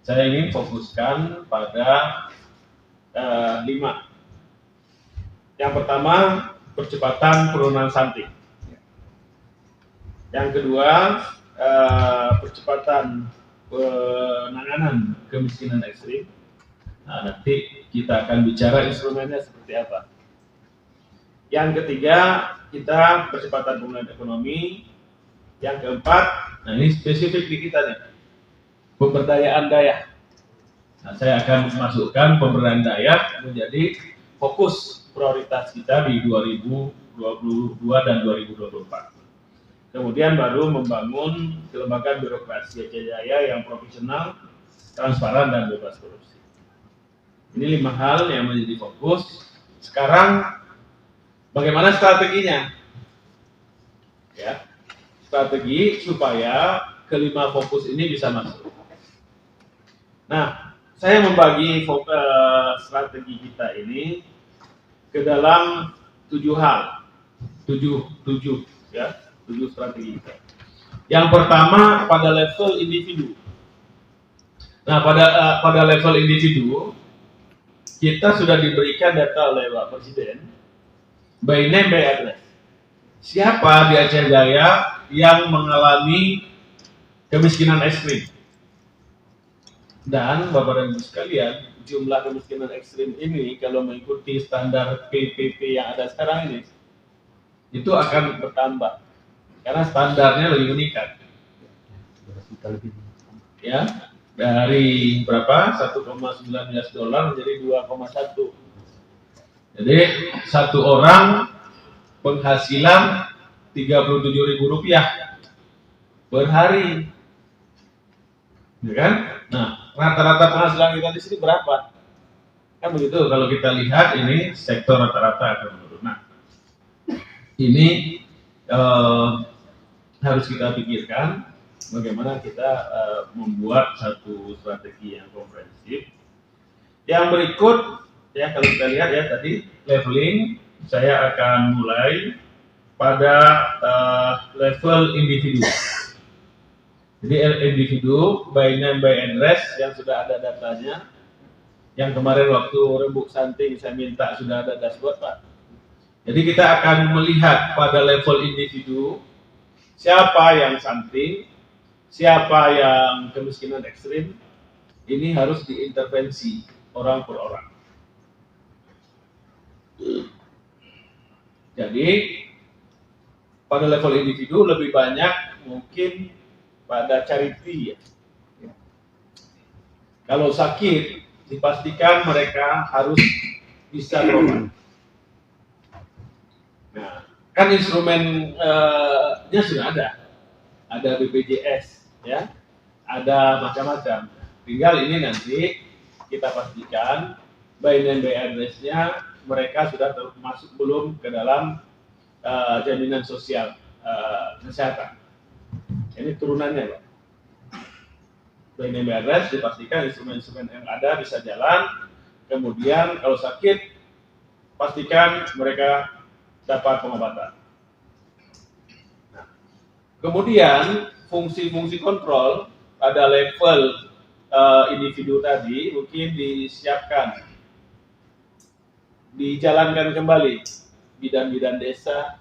saya ingin fokuskan pada 5. Yang pertama, percepatan penurunan stunting. Yang kedua, percepatan penanganan kemiskinan ekstrim. Nah, nanti kita akan bicara instrumennya seperti apa. Yang ketiga, kita percepatan pemulihan ekonomi. Yang keempat, nah ini spesifik di kita nih, pemberdayaan daya. Nah, saya akan masukkan pemberdayaan daya menjadi fokus prioritas kita di 2022 dan 2024. Kemudian baru membangun kelembagaan birokrasi Jaya yang profesional, transparan, dan bebas korupsi. Ini 5 hal yang menjadi fokus. Sekarang bagaimana strateginya? Ya, strategi supaya kelima fokus ini bisa masuk. Nah, saya membagi strategi kita ini ke dalam 7 hal, 7 ya, 7 strategi kita. Yang pertama pada level individu. Nah, pada level individu kita sudah diberikan data oleh Pak Presiden by name by address. Siapa di Aceh Jaya yang mengalami kemiskinan ekstrim? Dan Bapak dan Ibu sekalian, jumlah kemiskinan ekstrim ini kalau mengikuti standar PPP yang ada sekarang ini, itu akan bertambah karena standarnya lebih meningkat. Ya, dari berapa? 1,19 dolar menjadi 2,1. Jadi satu orang penghasilan Rp37.000 per hari, ya kan? Nah, rata-rata penghasilan kita di sini berapa? Kan begitu. Kalau kita lihat ini sektor rata-rata akan menurun. Nah, ini harus kita pikirkan bagaimana kita membuat satu strategi yang komprehensif. Yang berikut ya, kalau kita lihat ya tadi leveling, saya akan mulai pada level individu. Jadi individu by name by address yang sudah ada datanya. Yang kemarin waktu rembuk stunting saya minta sudah ada dashboard, Pak. Jadi kita akan melihat pada level individu siapa yang stunting, siapa yang kemiskinan ekstrim. Ini harus diintervensi orang per orang. Jadi pada level individu lebih banyak mungkin pada charity ya. Kalau sakit dipastikan mereka harus bisa berobat. Nah, kan instrumennya sudah ada BPJS ya, ada macam-macam. Tinggal ini nanti kita pastikan by name by address-nya mereka sudah masuk belum ke dalam jaminan sosial kesehatan. Ini turunannya, Pak. By name by address dipastikan instrumen-instrumen yang ada bisa jalan. Kemudian kalau sakit pastikan mereka dapat pengobatan. Nah, kemudian fungsi-fungsi kontrol pada level individu tadi mungkin disiapkan, dijalankan kembali. Bidan-bidan desa,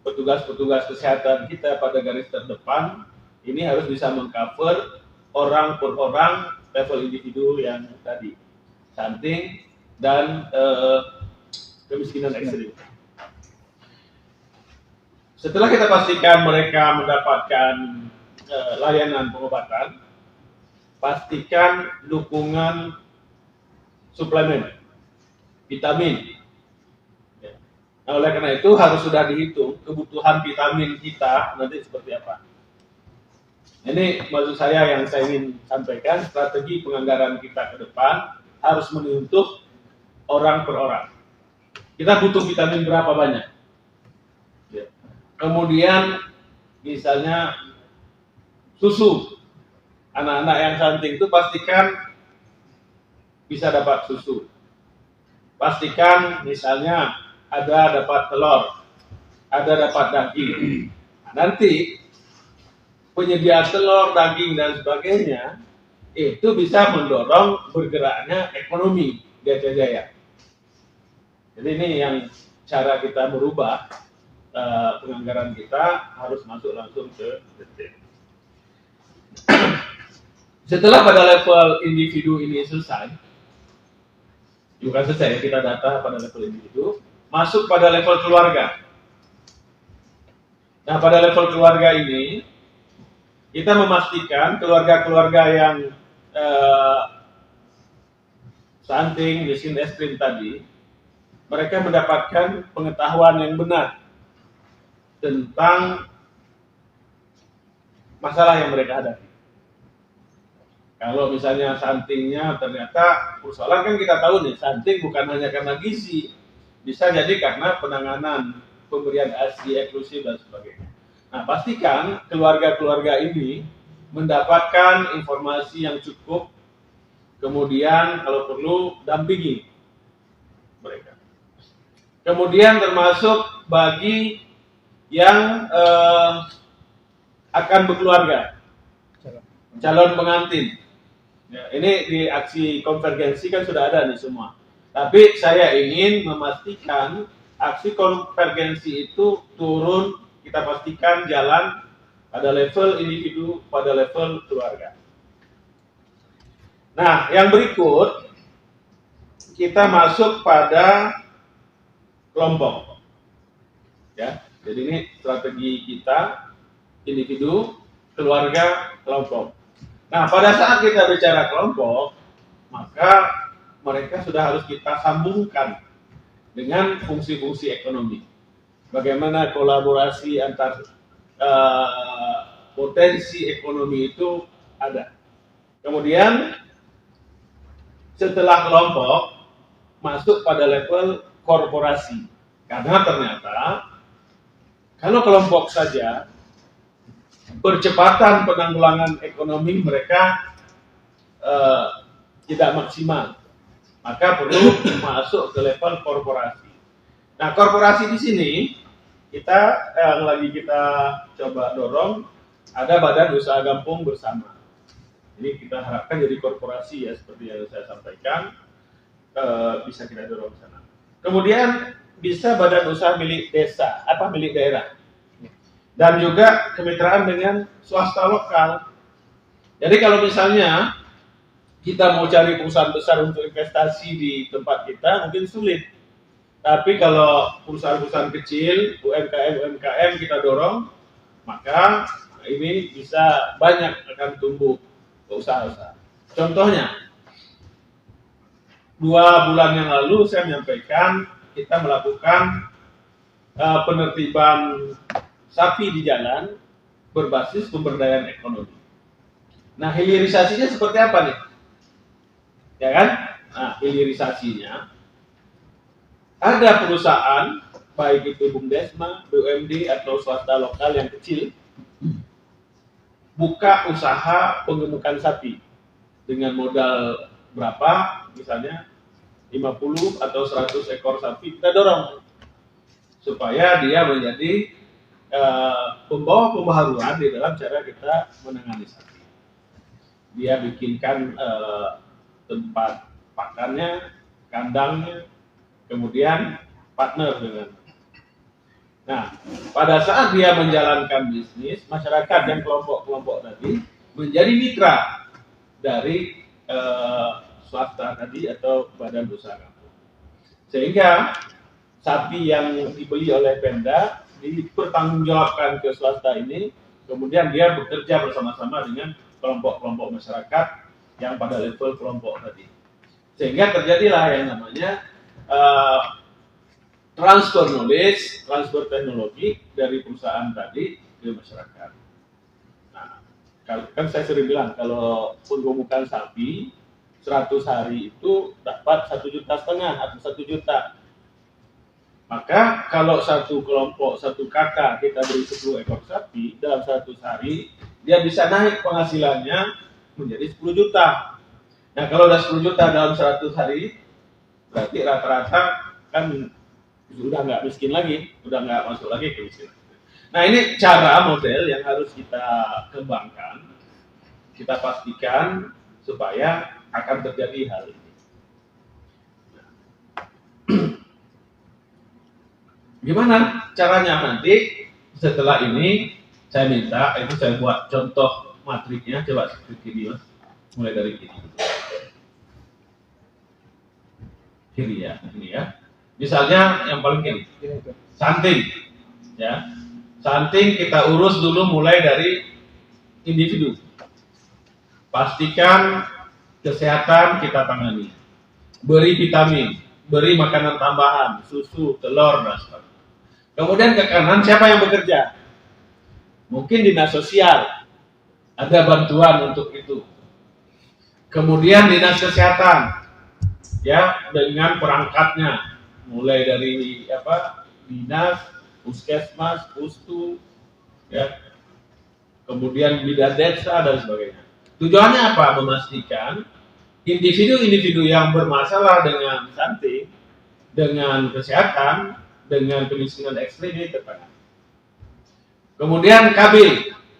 petugas-petugas kesehatan kita pada garis terdepan ini harus bisa mengcover orang per orang level individu yang tadi stunting dan kemiskinan ekstrim. Setelah kita pastikan mereka mendapatkan layanan pengobatan, pastikan dukungan suplemen, vitamin. Nah, oleh karena itu harus sudah dihitung kebutuhan vitamin kita nanti seperti apa. Ini maksud saya yang saya ingin sampaikan, strategi penganggaran kita ke depan harus menyentuh orang per orang. Kita butuh vitamin berapa banyak? Ya. Kemudian misalnya susu, anak-anak yang stunting itu pastikan bisa dapat susu. Pastikan misalnya ada dapat telur, ada dapat daging. Nanti penyedia telur, daging dan sebagainya itu bisa mendorong bergeraknya ekonomi Gajah Jaya. Jadi ini yang cara kita merubah penganggaran kita harus masuk langsung ke detail. Setelah pada level individu ini selesai, bukan selesai, kita data pada level individu, masuk pada level keluarga. Nah, pada level keluarga ini, kita memastikan keluarga-keluarga yang stunting, miskin ekstrim tadi, mereka mendapatkan pengetahuan yang benar tentang masalah yang mereka hadapi. Kalau misalnya stuntingnya ternyata persoalan, kan kita tahu nih, stunting bukan hanya karena gizi, bisa jadi karena penanganan, pemberian ASI eksklusif dan sebagainya. Nah, pastikan keluarga-keluarga ini mendapatkan informasi yang cukup, kemudian kalau perlu dampingi mereka. Kemudian termasuk bagi yang akan berkeluarga, calon pengantin. Ya, ini di aksi konvergensi kan sudah ada nih semua. Tapi saya ingin memastikan aksi konvergensi itu turun, kita pastikan jalan pada level individu, pada level keluarga. Nah, yang berikut kita masuk pada kelompok. Ya, jadi ini strategi kita, individu, keluarga, kelompok. Nah, pada saat kita bicara kelompok, maka mereka sudah harus kita sambungkan dengan fungsi-fungsi ekonomi. Bagaimana kolaborasi antar potensi ekonomi itu ada. Kemudian setelah kelompok, masuk pada level korporasi. Karena ternyata kalau kelompok saja, percepatan penanggulangan ekonomi mereka tidak maksimal, maka perlu masuk ke level korporasi. Nah, korporasi di sini kita yang lagi kita coba dorong, ada badan usaha gabung bersama. Ini kita harapkan jadi korporasi ya, seperti yang saya sampaikan, bisa kita dorong ke sana. Kemudian bisa badan usaha milik desa, milik daerah. Dan juga kemitraan dengan swasta lokal. Jadi kalau misalnya kita mau cari perusahaan besar untuk investasi di tempat kita, mungkin sulit. Tapi kalau perusahaan-perusahaan kecil, UMKM kita dorong, maka ini bisa banyak akan tumbuh usaha-usaha. Contohnya, 2 bulan yang lalu saya menyampaikan kita melakukan penertiban sapi di jalan berbasis pemberdayaan ekonomi. Nah, hilirisasinya seperti apa nih? Ya kan? Nah, hilirisasinya ada perusahaan, baik itu BUMDesma, BUMD atau swasta lokal yang kecil, buka usaha penggemukan sapi dengan modal berapa, misalnya 50 atau 100 ekor sapi, kita dorong supaya dia menjadi pembawa pembaharuan di dalam cara kita menangani sapi. Dia bikinkan tempat pakannya, kandangnya, kemudian partner dengan. Nah, pada saat dia menjalankan bisnis, masyarakat dan kelompok-kelompok tadi menjadi mitra dari swasta tadi atau badan usaha kampung. Sehingga sapi yang dibeli oleh Pemda dipertanggungjawabkan ke swasta ini, kemudian dia bekerja bersama-sama dengan kelompok-kelompok masyarakat yang pada level kelompok tadi. Sehingga terjadilah yang namanya transfer knowledge, transfer teknologi dari perusahaan tadi ke masyarakat. Nah, kan saya sering bilang, kalau penggemukan sapi 100 hari itu dapat 1,5 juta atau 1 juta. Maka kalau satu kelompok, satu kakak kita beri 10 ekor sapi, dalam 100 hari dia bisa naik penghasilannya menjadi 10 juta. Nah, kalau udah 10 juta dalam 100 hari, berarti rata-rata kan sudah nggak miskin lagi, sudah nggak masuk lagi ke miskin. Nah, ini cara model yang harus kita kembangkan, kita pastikan supaya akan terjadi hal ini. Gimana caranya nanti setelah ini saya minta itu saya buat contoh matriknya, coba seperti ini Mas, mulai dari kiri ya, ini ya. Misalnya yang paling kiri, stunting, ya, stunting kita urus dulu mulai dari individu. Pastikan kesehatan kita tangani, beri vitamin, beri makanan tambahan, susu, telur, dan sebagainya. Kemudian ke kanan siapa yang bekerja? Mungkin dinas sosial, ada bantuan untuk itu. Kemudian dinas kesehatan, ya dengan perangkatnya, mulai dari dinas, puskesmas, pustu, ya, kemudian bidan desa dan sebagainya. Tujuannya apa? Memastikan individu-individu yang bermasalah dengan stunting, dengan kesehatan, dengan kemiskinan ekstrim ini tertangani. Kemudian KB,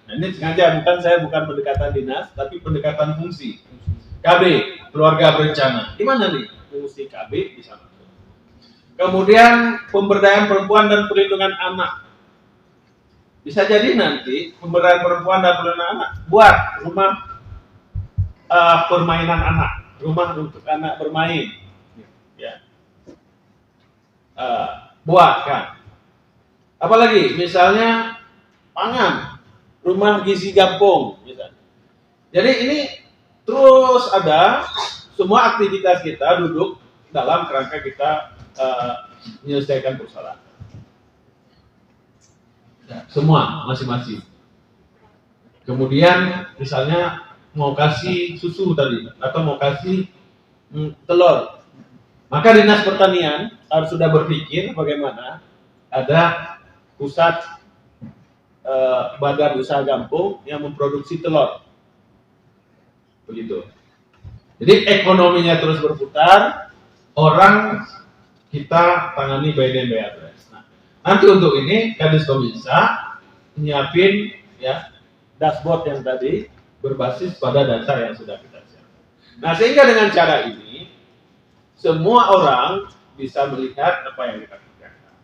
nah ini sengaja saya bukan pendekatan dinas, tapi pendekatan fungsi. KB, keluarga berencana. Di mana nih fungsi KB di sana? Kemudian pemberdayaan perempuan dan perlindungan anak. Bisa jadi nanti pemberdayaan perempuan dan perlindungan anak buat rumah permainan anak, rumah untuk anak bermain, ya. Buatkan. Apalagi misalnya pangan, rumah gizi kampung misalnya. Jadi ini terus ada semua aktivitas kita duduk dalam kerangka kita menyelesaikan persoalan. Semua masing-masing. Kemudian misalnya mau kasih susu tadi atau mau kasih telur. Maka dinas pertanian harus sudah berpikir bagaimana ada pusat badan usaha kampung yang memproduksi telur. Begitu. Jadi ekonominya terus berputar, orang kita tangani by name by address. Nah, nanti untuk ini Kadis Kominsa nyiapin ya dashboard yang tadi berbasis pada data yang sudah kita siapkan. Nah, sehingga dengan cara ini semua orang bisa melihat apa yang kita kerjakan.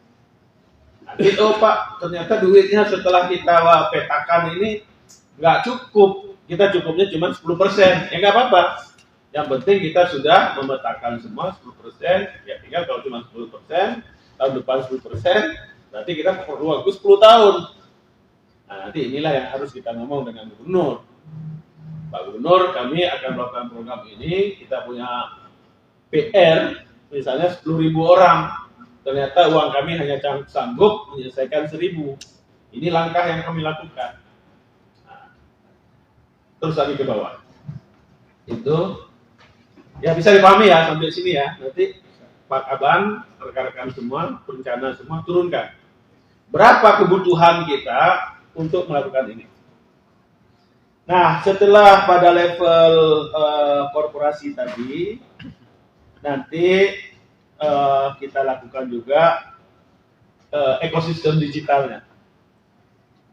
Nanti Pak, ternyata duitnya setelah kita petakan ini nggak cukup. Kita cukupnya cuma 10%. Ya nggak apa-apa. Yang penting kita sudah memetakan semua 10%. Ya tinggal kalau cuma 10%, tahun depan 10%, berarti kita perlu waktu 10 tahun. Nah, nanti inilah yang harus kita ngomong dengan Gubernur. Pak Gubernur, kami akan melakukan program ini. Kita punya PR, misalnya 10.000 orang. Ternyata uang kami hanya sanggup menyelesaikan 1.000. Ini langkah yang kami lakukan. Nah, terus lagi ke bawah. Itu ya bisa dipahami ya sampai sini ya. Nanti Pak Aban, rekan-rekan semua, perencana semua turunkan. Berapa kebutuhan kita untuk melakukan ini? Nah, setelah pada level korporasi tadi, nanti kita lakukan juga ekosistem digitalnya.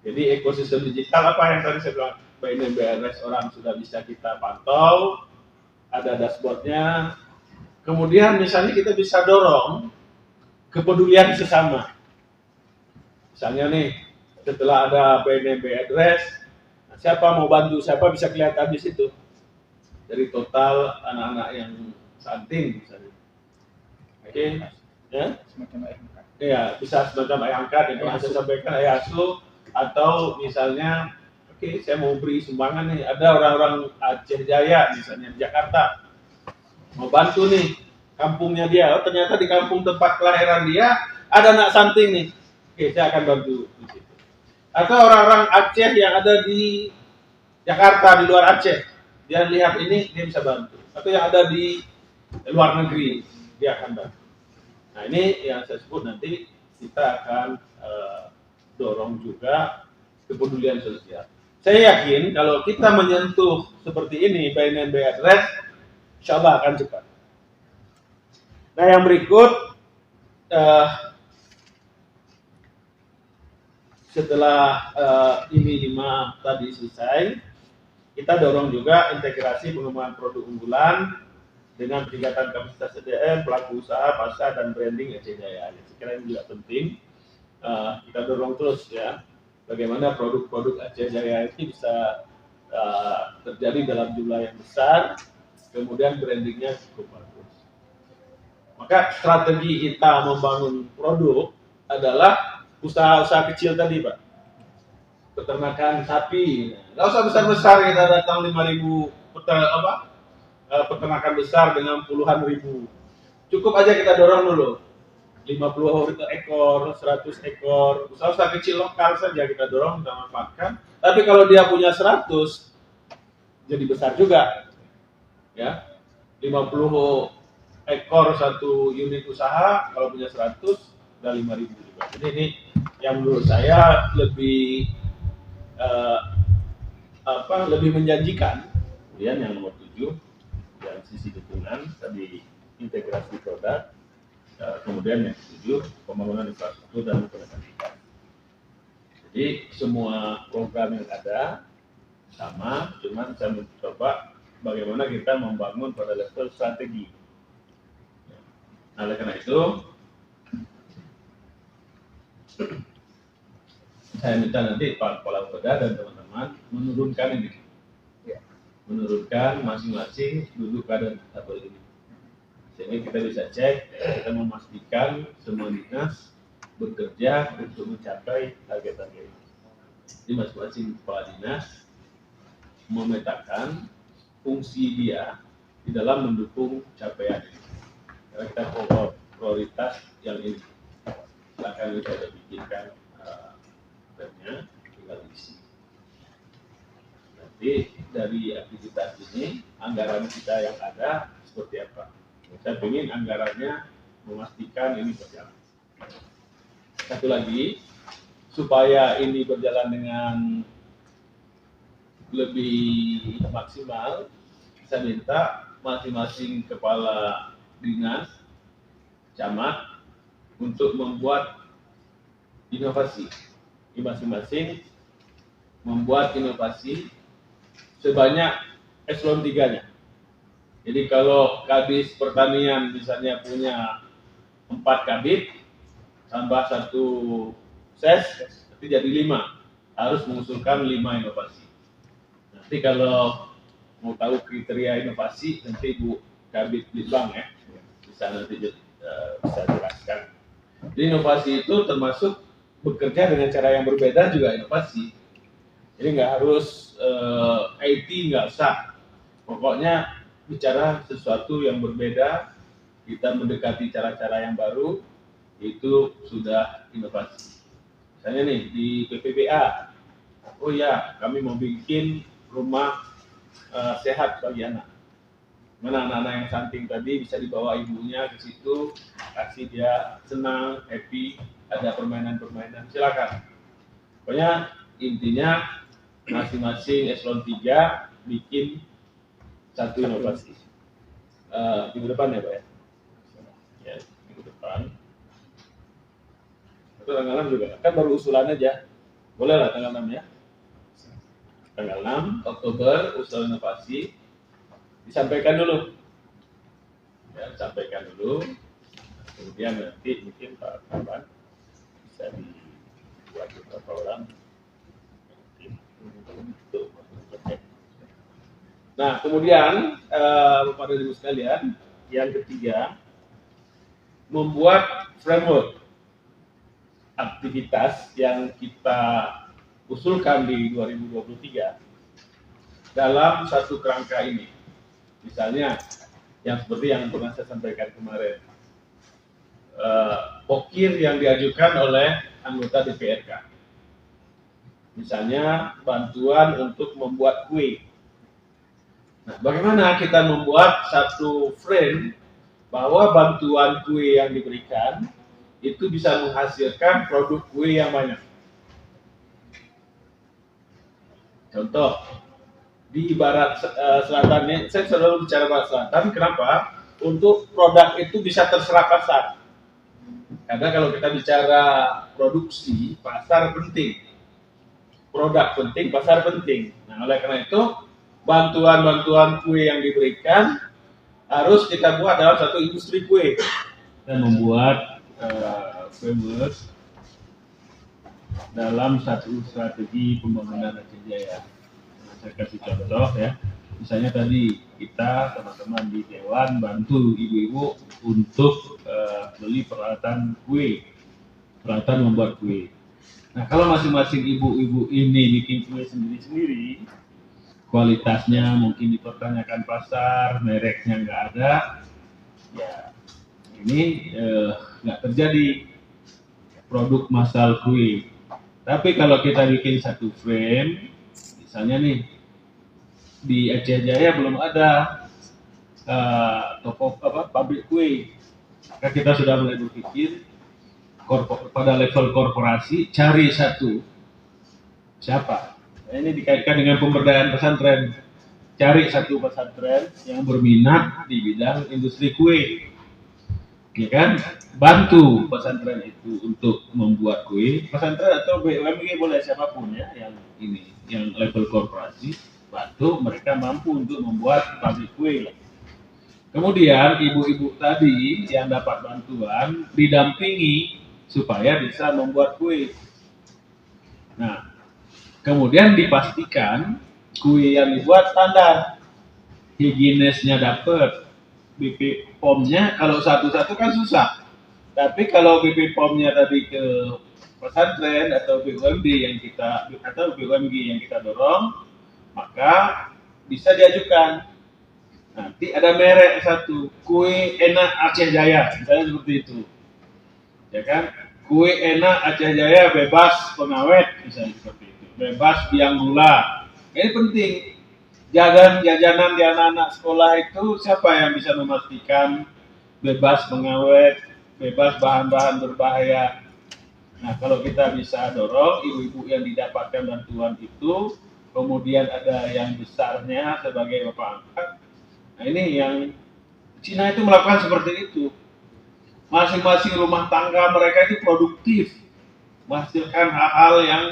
Jadi ekosistem digital apa yang tadi saya bilang, by name by address orang sudah bisa kita pantau, ada dashboardnya. Kemudian misalnya kita bisa dorong kepedulian sesama. Misalnya nih, setelah ada by name by address, siapa mau bantu, siapa bisa kelihatan di situ. Dari total anak-anak yang stunting misalnya. Oke, ya? Semacam ayah angkat. Iya, bisa semacam ayah angkat yang telah saya sampaikan, ayah asuh, atau misalnya, oke, saya mau beri sumbangan nih, ada orang-orang Aceh Jaya misalnya di Jakarta, mau bantu nih kampungnya dia. Oh, ternyata di kampung tempat kelahiran dia ada anak stunting nih. Oke, saya akan bantu di situ. Atau orang-orang Aceh yang ada di Jakarta, di luar Aceh, dia lihat ini, dia bisa bantu. Atau yang ada di luar negeri, dia akan bantu. Nah, ini yang saya sebut nanti kita akan dorong juga kepedulian sosial. Saya yakin kalau kita menyentuh seperti ini by name by address, insya Allah akan cepat. Nah, yang berikut setelah ini 5 tadi selesai, kita dorong juga integrasi pengembangan produk unggulan dengan peningkatan kapasitas SDM, pelaku usaha, pasar, dan branding Aceh Jaya. Saya kira ini juga penting. Kita dorong terus ya, bagaimana produk-produk Aceh Jaya ini bisa terjadi dalam jumlah yang besar, kemudian brandingnya cukup bagus. Maka strategi kita membangun produk adalah usaha-usaha kecil tadi, Pak. Peternakan sapi, nggak usah besar-besar kita datang 5.000 peternakan besar dengan puluhan ribu. Cukup aja kita dorong dulu. 50 ekor, 100 ekor, usaha-usaha kecil lokal saja kita dorong, kita manfaatkan. Tapi kalau dia punya 100, jadi besar juga. Ya, 50 ekor satu unit usaha, kalau punya 100, udah 5.000 juga. Jadi ini yang menurut saya lebih lebih menjanjikan. Kemudian yang nomor 7, yang sisi dukungan tadi integrasi produk, kemudian yang ke-7 pembangunan infrastruktur dan pendidikan. Jadi semua program yang ada sama, cuman saya mencoba bagaimana kita membangun pada level strategi. Nah, oleh karena itu saya minta nanti Pak Kepala Beda dan teman-teman menurunkan ini, menurunkan masing-masing duduk pada tabel ini. Sehingga kita bisa cek, kita memastikan semua dinas bekerja untuk mencapai target-target ini. Jadi masing-masing kepala dinas memetakan fungsi dia di dalam mendukung capaian ini. Karena kita prioritas yang ini. Silahkan kita ada bikinkan tinggal isi. Nanti dari aktivitas ini anggaran kita yang ada seperti apa? Saya ingin anggarannya memastikan ini berjalan. Satu lagi, supaya ini berjalan dengan lebih maksimal, saya minta masing-masing kepala dinas, camat, untuk membuat inovasi. Masing-masing membuat inovasi sebanyak eselon 3-nya. Jadi kalau Kadis Pertanian misalnya punya 4 kabit, tambah 1 ses, nanti jadi 5. Harus mengusulkan 5 inovasi. Nanti kalau mau tahu kriteria inovasi, nanti Bu Kabit Litbang ya, bisa nanti bisa jelaskan. Jadi inovasi itu termasuk bekerja dengan cara yang berbeda juga inovasi. Jadi nggak harus IT, nggak usah. Pokoknya bicara sesuatu yang berbeda, kita mendekati cara-cara yang baru, itu sudah inovasi. Misalnya nih di PPBA, oh ya kami mau bikin rumah sehat bagi anak. Mana anak-anak yang stunting tadi bisa dibawa ibunya ke situ, kasih dia senang, happy, ada permainan-permainan, silakan. Pokoknya intinya masing-masing eselon 3 bikin satu inovasi. Minggu depan ya Pak ya? Ya, minggu depan. Itu tanggal 6 juga, kan baru usulan aja. Boleh lah tanggal 6 ya? Tanggal 6 Oktober usulan inovasi disampaikan dulu. Ya, sampaikan dulu. Kemudian nanti mungkin Pak Kaban bisa dibuat beberapa orang. Nah, kemudian Bapak dan Ibu sekalian, yang ketiga, membuat framework aktivitas yang kita usulkan di 2023 dalam satu kerangka ini. Misalnya, yang seperti yang pernah saya sampaikan kemarin, pokir yang diajukan oleh anggota DPRK. Misalnya, bantuan untuk membuat kue. Nah, bagaimana kita membuat satu frame bahwa bantuan kue yang diberikan itu bisa menghasilkan produk kue yang banyak. Contoh, di barat selatan ini, saya selalu bicara barat selatan, kenapa? Untuk produk itu bisa terserap pasar. Karena kalau kita bicara produksi, pasar penting. Produk penting, pasar penting. Nah, oleh karena itu, bantuan-bantuan kue yang diberikan harus kita buat dalam satu industri kue dan membuat framework dalam satu strategi pembangunan Aceh Jaya. Nah, saya kasih contoh ya, misalnya tadi kita teman-teman di Dewan bantu ibu-ibu untuk beli peralatan kue, peralatan membuat kue. Nah, kalau masing-masing ibu-ibu ini bikin kue sendiri-sendiri, kualitasnya mungkin dipertanyakan pasar, mereknya nggak ada, ya ini nggak terjadi produk massal kue. Tapi kalau kita bikin satu frame, misalnya nih di Aceh Jaya belum ada toko pabrik kue, maka kita sudah mulai berpikir pada level korporasi cari satu siapa. Nah, ini dikaitkan dengan pemberdayaan pesantren. Cari satu pesantren yang berminat di bidang industri kue, ya kan? Bantu pesantren itu untuk membuat kue. Pesantren atau BUMD boleh siapapun ya, yang ini, yang level korporasi, bantu mereka mampu untuk membuat pabrik kue. Kemudian ibu-ibu tadi yang dapat bantuan didampingi supaya bisa membuat kue. Nah, kemudian dipastikan kue yang dibuat standar, higienisnya dapat, BP POM-nya kalau satu-satu kan susah. Tapi kalau BP POM-nya tadi ke pesantren atau BUMD yang kita dorong, maka bisa diajukan. Nanti ada merek satu, kue enak Aceh Jaya, misalnya seperti itu, ya kan? Kue enak Aceh Jaya bebas pengawet, misalnya seperti itu, bebas biang gula. Ini penting. Jajanan di anak-anak sekolah itu siapa yang bisa memastikan bebas pengawet, bebas bahan-bahan berbahaya? Nah, kalau kita bisa dorong ibu-ibu yang didapatkan bantuan itu, kemudian ada yang besarnya sebagai bapak angkat. Nah, ini yang Cina itu melakukan seperti itu. Masing-masing rumah tangga mereka itu produktif, menghasilkan hal-hal yang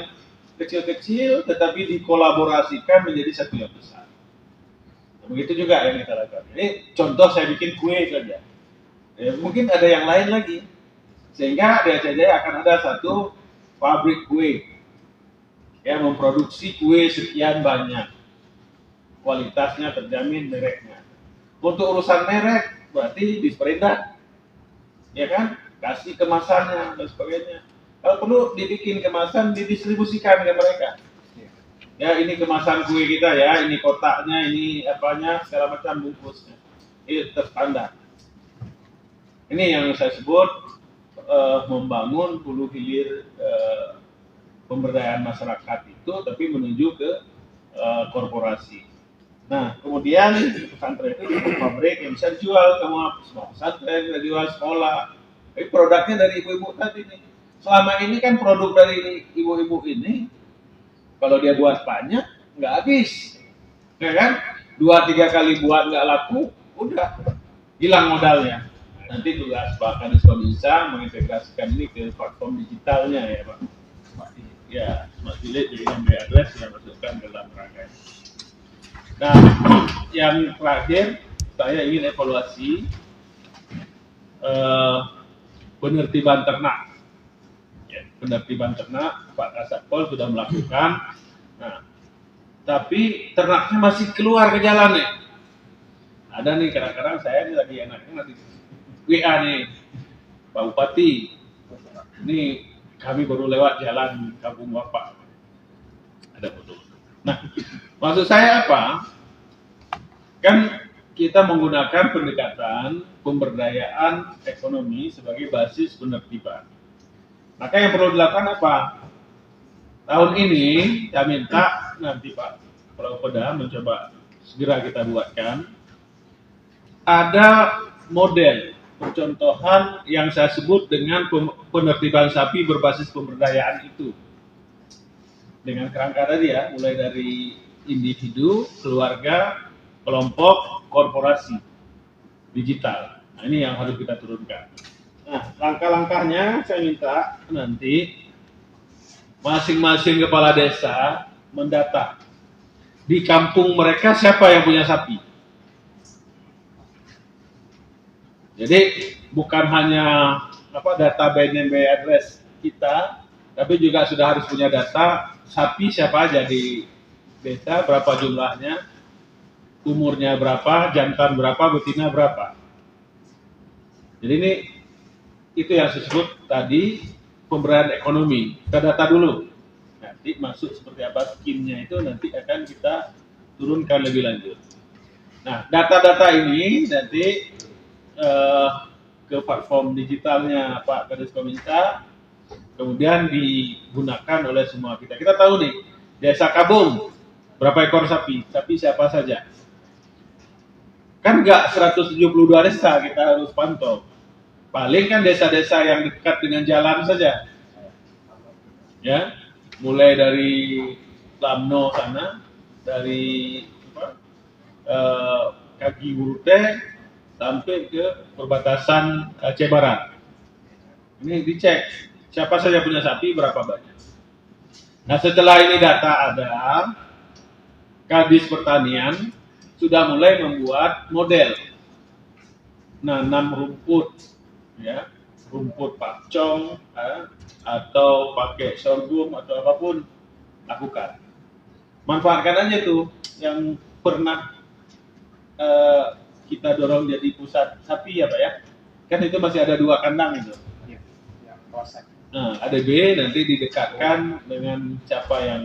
kecil-kecil tetapi dikolaborasikan menjadi satu yang besar. Nah, begitu juga yang kita lakukan. Ini contoh saya bikin kue saja. Mungkin ada yang lain lagi. Sehingga di Aceh Jaya akan ada satu pabrik kue yang memproduksi kue sekian banyak. Kualitasnya terjamin, mereknya. Untuk urusan merek berarti disperindak, ya kan? Kasih kemasannya dan sebagainya. Kalau perlu dibikin kemasan, didistribusikan ke mereka. Ya, ini kemasan kue kita ya, ini kotaknya, ini apanya, segala macam bungkusnya. Ini terstandar. Ini yang saya sebut membangun hulu hilir pemberdayaan masyarakat itu, tapi menuju ke korporasi. Nah, kemudian pesantren itu di pabrik yang bisa dijual semua pesantren, bisa jual sekolah. Tapi produknya dari ibu-ibu tadi nih. Selama ini kan produk dari ibu-ibu ini, kalau dia buat banyak, nggak habis, ya kan? 2-3 kali buat nggak laku, udah hilang modalnya. Nanti tugas Pak Kadis bisa mengintegrasikan ini ke platform digitalnya ya Pak. Ya, Smart Village dengan address yang masukkan dalam rangka. Nah, yang terakhir saya ingin evaluasi penertiban ternak. Ya, penertiban ternak Pak Kasatpol sudah melakukan. Nah, tapi ternaknya masih keluar ke jalan nih. Ada nih kadang-kadang saya ini lagi enaknya nanti WA nih Pak Bupati. Ini kami baru lewat jalan Kampung Bapak. Ada foto. Nah, maksud saya apa? Kan kita menggunakan pendekatan pemberdayaan ekonomi sebagai basis penertiban. Maka yang perlu dilakukan apa? Tahun ini saya minta nanti Pak Prabowo mencoba segera kita buatkan ada model percontohan yang saya sebut dengan penertiban sapi berbasis pemberdayaan itu. Dengan kerangka tadi ya, mulai dari individu, keluarga, kelompok, korporasi, digital. Nah, ini yang harus kita turunkan. Nah, langkah-langkahnya saya minta nanti masing-masing kepala desa mendata di kampung mereka siapa yang punya sapi. Jadi bukan hanya data BNB address kita, tapi juga sudah harus punya data sapi siapa aja di desa, berapa jumlahnya, umurnya berapa, jantan berapa, betina berapa. Jadi ini itu yang disebut tadi pemberdayaan ekonomi. Kita data dulu. Nanti masuk seperti apa skimnya itu nanti akan kita turunkan lebih lanjut. Nah, data-data ini nanti ke platform digitalnya Pak Kadis Kominsa, kemudian digunakan oleh semua kita. Kita tahu nih, Desa Kabung, berapa ekor sapi? Sapi siapa saja? Kan nggak 172 desa kita harus pantau. Paling kan desa-desa yang dekat dengan jalan saja. Ya, mulai dari Lamno sana, dari Kaki Burute sampai ke perbatasan Aceh Barat. Ini dicek siapa saja punya sapi, berapa banyak. Nah, setelah ini data ada, Kadis Pertanian sudah mulai membuat model nanam rumput, ya, rumput pakcong, atau pakai sorghum atau apapun, lakukan. Manfaatkan aja tuh yang pernah kita dorong jadi pusat sapi ya Pak ya. Kan itu masih ada 2 kandang itu. Ya, proses. Nah, ADB nanti didekatkan dengan siapa yang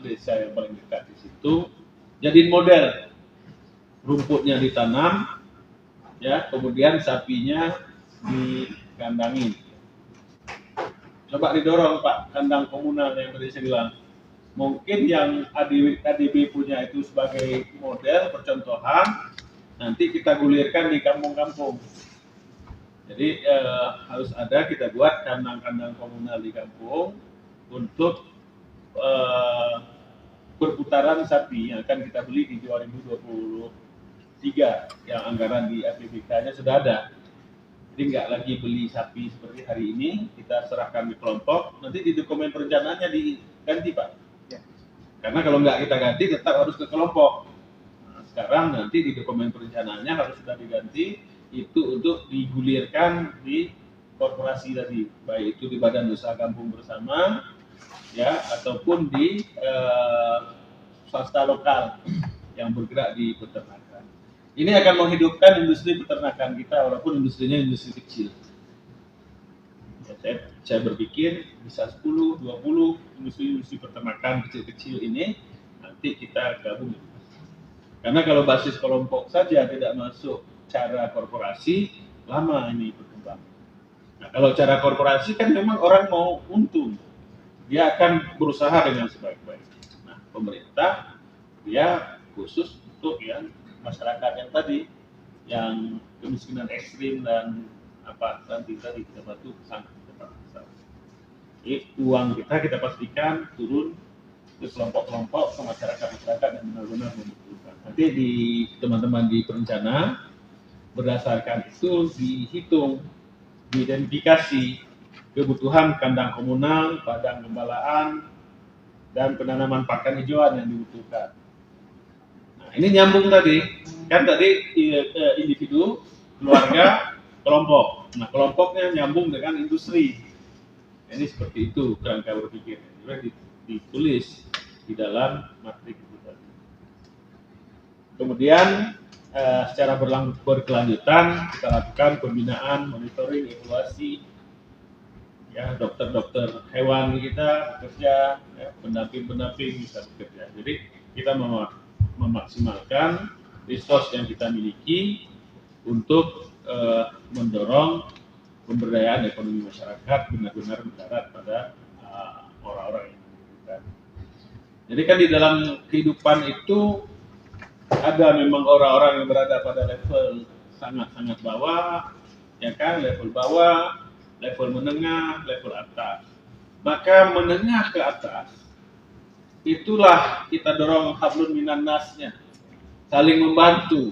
desa yang paling dekat di situ. Jadiin model. Rumputnya ditanam, ya, kemudian sapinya dikandangin. Coba didorong Pak, kandang komunal yang tadi saya bilang. Mungkin yang ADB punya itu sebagai model percontohan, nanti kita gulirkan di kampung-kampung. Jadi harus ada kita buat kandang-kandang komunal di kampung untuk perputaran sapi yang akan kita beli di 2023 yang anggaran di APBK-nya sudah ada. Jadi nggak lagi beli sapi seperti hari ini, kita serahkan di kelompok, nanti di dokumen perencanaannya diganti Pak. Karena kalau nggak kita ganti tetap harus ke kelompok. Nah, sekarang nanti di dokumen perencanaannya harus sudah diganti itu untuk digulirkan di korporasi tadi, baik itu di Badan Usaha Kampung Bersama, ya, ataupun di swasta lokal yang bergerak di peternakan. Ini akan menghidupkan industri peternakan kita, walaupun industrinya industri kecil. Saya berpikir bisa 10, 20 industri peternakan kecil-kecil ini nanti kita gabung. Karena kalau basis kelompok saja tidak masuk cara korporasi, lama ini berkembang. Nah, kalau cara korporasi kan memang orang mau untung, dia akan berusaha dengan sebaik-baiknya. Nah, pemerintah dia khusus untuk yang masyarakat yang tadi, yang kemiskinan ekstrim dan nanti tadi kita bantu sangat. Jadi uang kita pastikan turun ke kelompok-kelompok, ke masyarakat yang benar-benar membutuhkan. Nanti di teman-teman di perencana berdasarkan itu dihitung, diidentifikasi kebutuhan kandang komunal, padang gembalaan, dan penanaman pakan hijauan yang dibutuhkan. Nah, ini nyambung tadi, kan tadi individu, keluarga, kelompok. Nah, kelompoknya nyambung dengan industri. Ini seperti itu kerangka berpikir. Juga ditulis di dalam matrik itu tadi. Kemudian secara berkelanjutan kita lakukan pembinaan, monitoring, evaluasi. Ya, dokter-dokter hewan kita bekerja, ya, pendamping-pendamping bisa bekerja. Jadi kita memaksimalkan resource yang kita miliki untuk mendorong pemberdayaan ekonomi masyarakat benar-benar mendarat pada orang-orang yang membutuhkan. Jadi kan di dalam kehidupan itu ada memang orang-orang yang berada pada level sangat-sangat bawah, ya kan, level bawah, level menengah, level atas. Maka menengah ke atas, itulah kita dorong hablum minan nasnya, saling membantu,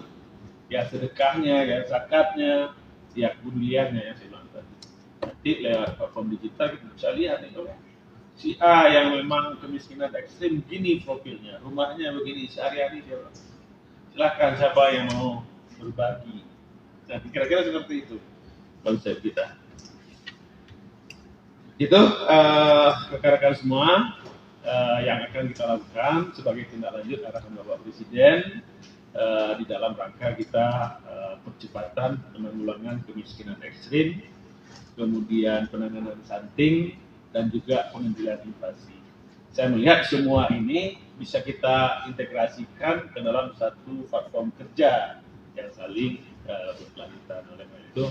ya sedekahnya, ya zakatnya, ya kepeduliannya yang saya bilang tadi. Nanti lewat platform digital kita bisa lihat nih, si A yang memang kemiskinan ekstrim, gini profilnya, rumahnya begini, sehari-hari siapa? Silakan siapa yang mau berbagi. Nah, kira-kira seperti itu konsep kita. Itu rekan-rekan semua yang akan kita lakukan sebagai tindak lanjut arahan Bapak Presiden di dalam rangka kita percepatan penanggulangan kemiskinan ekstrim, kemudian penanganan stunting, dan juga pengendalian inflasi. Saya melihat semua ini bisa kita integrasikan ke dalam satu platform kerja yang saling berkelanjutan. Oleh karena itu,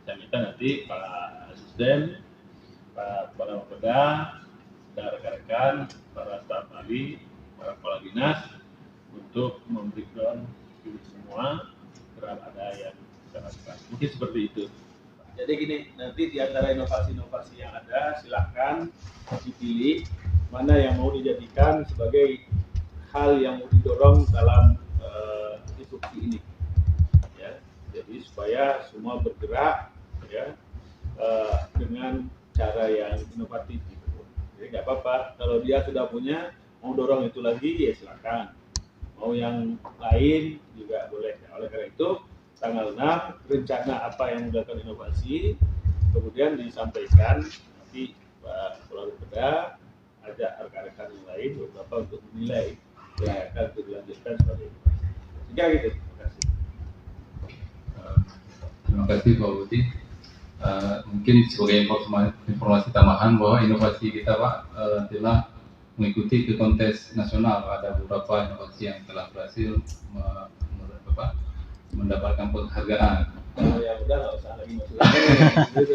saya minta nanti Pak Asisten, Pak Kepala Bapeda, dan rekan-rekan, para staf ahli, para kepala dinas, untuk memberikan semua berapa ada yang kita lakukan. Mungkin seperti itu. Jadi gini, nanti di antara inovasi-inovasi yang ada, silakan dipilih mana yang mau dijadikan sebagai hal yang mau didorong dalam instruksi ini. Ya, jadi supaya semua bergerak ya dengan cara yang inovatif. Gitu. Jadi nggak apa-apa kalau dia sudah punya mau dorong itu lagi ya silakan. Mau yang lain juga boleh. Oleh karena itu tanggal 6 rencana apa yang dilakukan inovasi kemudian disampaikan nanti Pak Kepala Bapeda ajak rekan-rekan yang lain beberapa untuk menilai yang akan dilanjutkan sebagai inovasi. Sehingga gitu. Terima kasih. Terima kasih Pak Budi. Mungkin sebagai informasi tambahan bahwa inovasi kita Pak telah mengikuti ke kontes nasional. Ada beberapa inovasi yang telah berhasil mendapatkan penghargaan. Kalau yang udah nggak usah lagi masuk lagi, gitu,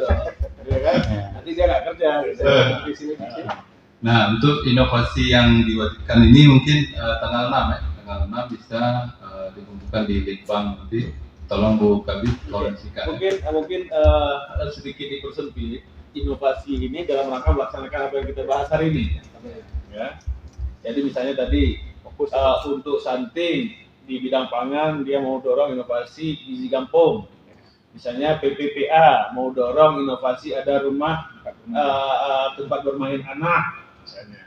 ya kan? Nanti dia nggak kerja, gitu. Di sini. Nah, untuk inovasi yang diwajibkan ini mungkin tanggal 6 ya, tanggal 6 bisa dikumpulkan di Litbang nanti. Tolong Bu Kabid koreksikan. Mungkin sedikit dipersempit inovasi ini dalam rangka melaksanakan apa yang kita bahas hari ini. Ya. Jadi misalnya tadi untuk stunting di bidang pangan dia mau dorong inovasi gizi kampung. Misalnya PPPA mau dorong inovasi ada rumah tempat bermain anak misalnya.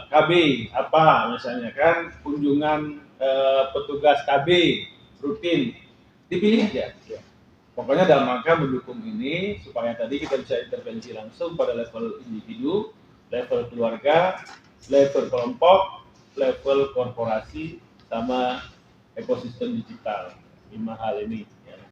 KB apa misalnya kan kunjungan petugas KB rutin dipilih aja. Pokoknya dalam rangka mendukung ini supaya tadi kita bisa intervensi langsung pada level individu, level keluarga, level kelompok, level korporasi sama ekosistem digital. 5 hal ini